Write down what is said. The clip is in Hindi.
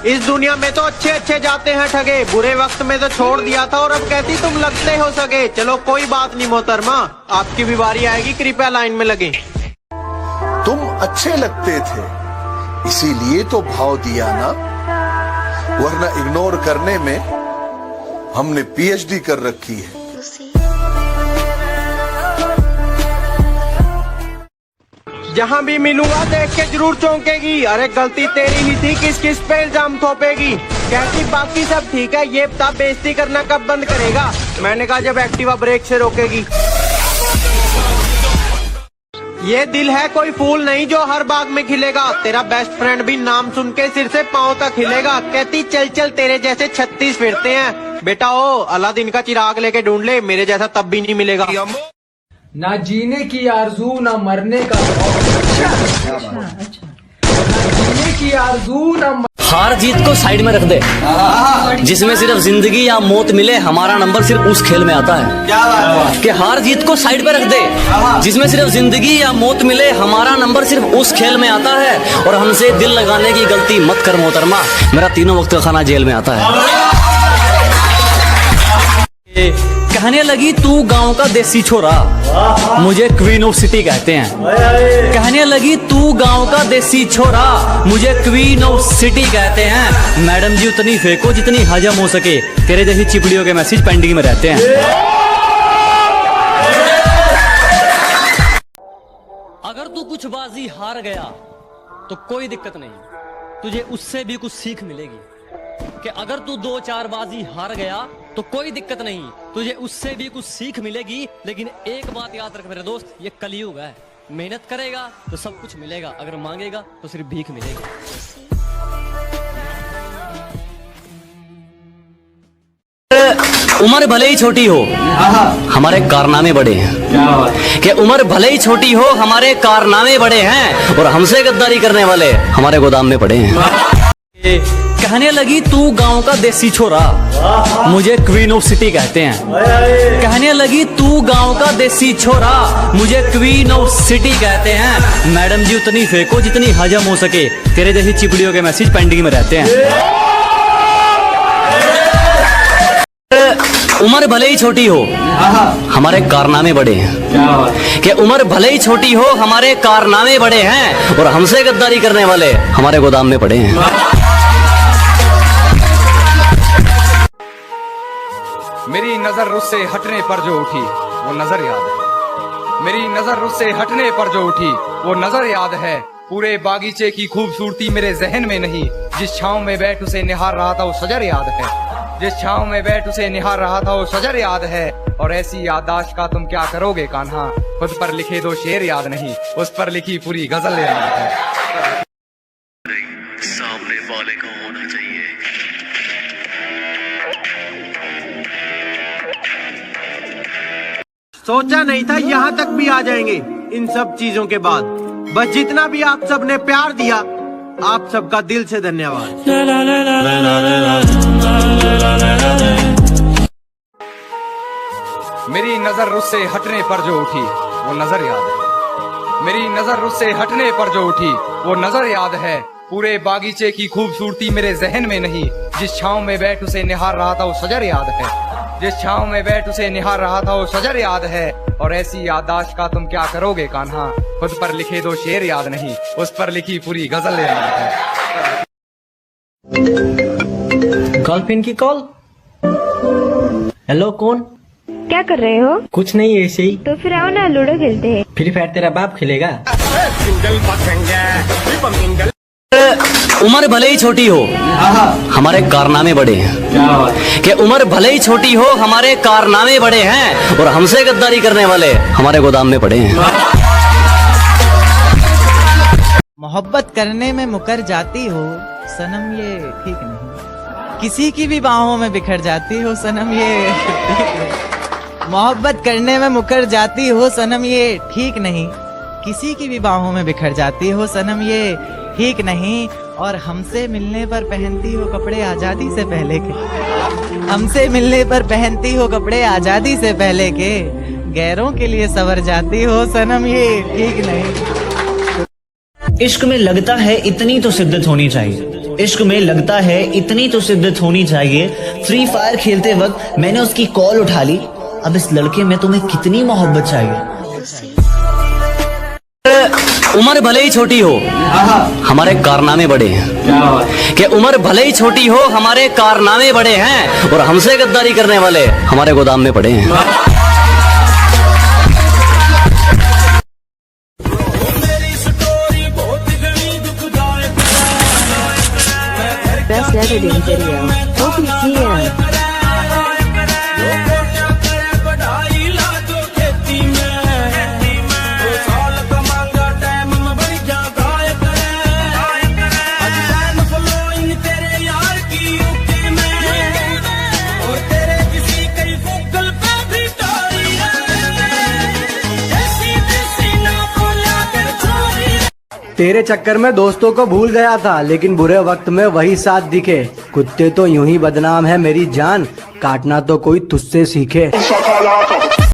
इस दुनिया में तो अच्छे अच्छे जाते हैं ठगे, बुरे वक्त में तो छोड़ दिया था और अब कहती तुम लगते हो सगे। चलो कोई बात नहीं मोहतरमा, आपकी भी बारी आएगी, कृपया लाइन में लगे। तुम अच्छे लगते थे इसीलिए तो भाव दिया ना, वरना इग्नोर करने में हमने पीएचडी कर रखी है। जहाँ भी मिलूंगा देख के जरूर चौंकेगी, अरे गलती तेरी ही थी, किस किस पे इल्जाम थोपेगी। कहती बाकी सब ठीक है, ये बता बेइज्जती करना कब बंद करेगा। मैंने कहा जब एक्टिवा ब्रेक से रोकेगी। ये दिल है कोई फूल नहीं जो हर बाग में खिलेगा, तेरा बेस्ट फ्रेंड भी नाम सुन के सिर से पांव तक हिलेगा। कहती चल चल तेरे जैसे 36 फिरते हैं, बेटा ओ अलादीन का चिराग लेके ढूंढ ले, मेरे जैसा तब भी नहीं मिलेगा। ना जीने की आरजू ना मरने का ना जीने की आरजू ना हार जीत को साइड में रख दे, जिसमें सिर्फ जिंदगी या मौत मिले हमारा नंबर सिर्फ उस खेल में आता है। कि हार जीत को साइड पे रख दे, जिसमें सिर्फ जिंदगी या मौत मिले हमारा नंबर सिर्फ उस खेल में आता है। और हमसे दिल लगाने की गलती मत कर मोहतरमा, मेरा तीनों वक्त का खाना जेल में आता है। कहने लगी तू गांव का देसी छोरा, मुझे क्वीन ऑफ सिटी कहते हैं। कहने लगी तू गांव का देसी छोरा, मुझे क्वीन ऑफ सिटी कहते हैं। मैडम जी उतनी फेंको जितनी हजम हो सके, तेरे जैसी चिपड़ियों के मैसेज पेंडिंग में रहते हैं। अगर तू कुछ बाजी हार गया तो कोई दिक्कत नहीं, तुझे उससे भी कुछ सीख मिलेगी। कि अगर तू 2-4 बाजी हार गया तो कोई दिक्कत नहीं, तुझे उससे भी कुछ सीख मिलेगी। लेकिन एक बात याद रख मेरे दोस्त, ये कलयुग है, मेहनत करेगा तो सब कुछ मिलेगा, अगर मांगेगा तो सिर्फ भीख मिलेगी। उम्र भले ही छोटी हो हमारे कारनामे बड़े हैं। कि उम्र भले ही छोटी हो हमारे कारनामे बड़े हैं, और हमसे गद्दारी करने वाले हमारे गोदाम में पड़े हैं। कहने लगी तू गांव का देसी छोरा, मुझे क्वीन ऑफ सिटी कहते हैं। कहने लगी तू गांव का देसी छोरा, मुझे क्वीन ऑफ सिटी कहते हैं। मैडम जी उतनी फेंको जितनी हजम हो सके, तेरे जैसी चिपड़ियों के मैसेज पेंडिंग में रहते हैं। उम्र भले ही छोटी हो हमारे कारनामे बड़े हैं। कि उम्र भले ही छोटी हो हमारे कारनामे बड़े हैं, और हमसे गद्दारी करने वाले हमारे गोदाम में पड़े हैं। मेरी नजर उससे हटने पर जो उठी वो नजर याद है। मेरी नजर उससे हटने पर जो उठी वो नजर याद है। पूरे बागीचे की खूबसूरती मेरे जहन में नहीं, जिस छांव में बैठ उसे निहार रहा था वो शजर याद है। जिस छांव में बैठ उसे निहार रहा था वो शजर याद है। और ऐसी याददाश्त का तुम क्या करोगे कान्हा, खुद पर लिखे 2 शेर याद नहीं, उस पर लिखी पूरी गजल याद है। सामने वाले को होना चाहिए। सोचा नहीं था यहाँ तक भी आ जाएंगे इन सब चीजों के बाद। बस जितना भी आप सब ने प्यार दिया, आप सबका दिल से धन्यवाद। मेरी नजर उससे हटने पर जो उठी वो नजर याद है। मेरी नजर उससे हटने पर जो उठी वो नजर याद है। पूरे बागीचे की खूबसूरती मेरे जहन में नहीं, जिस छांव में बैठ उसे निहार रहा था वो शजर याद है। जिस छांव में बैठ उसे निहार रहा था वो शजर याद है। और ऐसी याददाश्त का तुम क्या करोगे कान्हा, खुद पर लिखे 2 शेर याद नहीं, उस पर लिखी पूरी गजल याद है। गर्लफ्रेंड की कॉल। हेलो कौन? क्या कर रहे हो? कुछ नहीं ऐसे ही। तो फिर आओ ना लूडो खेलते हैं। फ्री फायर तेरा बाप खेलेगा। उम्र भले ही छोटी हो हमारे कारनामे बड़े हैं। कि उम्र भले ही छोटी हो हमारे कारनामे बड़े हैं, और हमसे गद्दारी करने वाले हमारे गोदाम में पड़े हैं। मोहब्बत करने में मुकर जाती हो सनम, ये ठीक नहीं। किसी की भी बाहों में बिखर जाती हो सनम, ये ठीक नहीं। मोहब्बत करने में मुकर जाती हो सनम, ये ठीक नहीं। किसी की भी बाहों में बिखर जाती हो सनम, ये ठीक नहीं। और हमसे मिलने पर पहनती हो कपड़े आजादी से पहले के। हमसे मिलने पर पहनती हो कपड़े आजादी से पहले के। गैरों के लिए सवर जाती हो सनम, ये ठीक नहीं। इश्क में लगता है इतनी तो शिद्दत होनी चाहिए इश्क में लगता है इतनी तो शिद्दत होनी चाहिए। फ्री फायर खेलते वक्त मैंने उसकी कॉल उठा ली। अब इस लड़के में तुम्हें कितनी मोहब्बत चाहिए? उम्र भले ही छोटी हो हमारे कारनामे बड़े हैं। कि उम्र भले ही छोटी हो हमारे कारनामे बड़े हैं और हमसे गद्दारी करने वाले हमारे गोदाम में पड़े हैं। Best editing video. OPCM. तेरे चक्कर में दोस्तों को भूल गया था, लेकिन बुरे वक्त में वही साथ दिखे। कुत्ते तो यूं ही बदनाम है मेरी जान, काटना तो कोई तुझसे सीखे।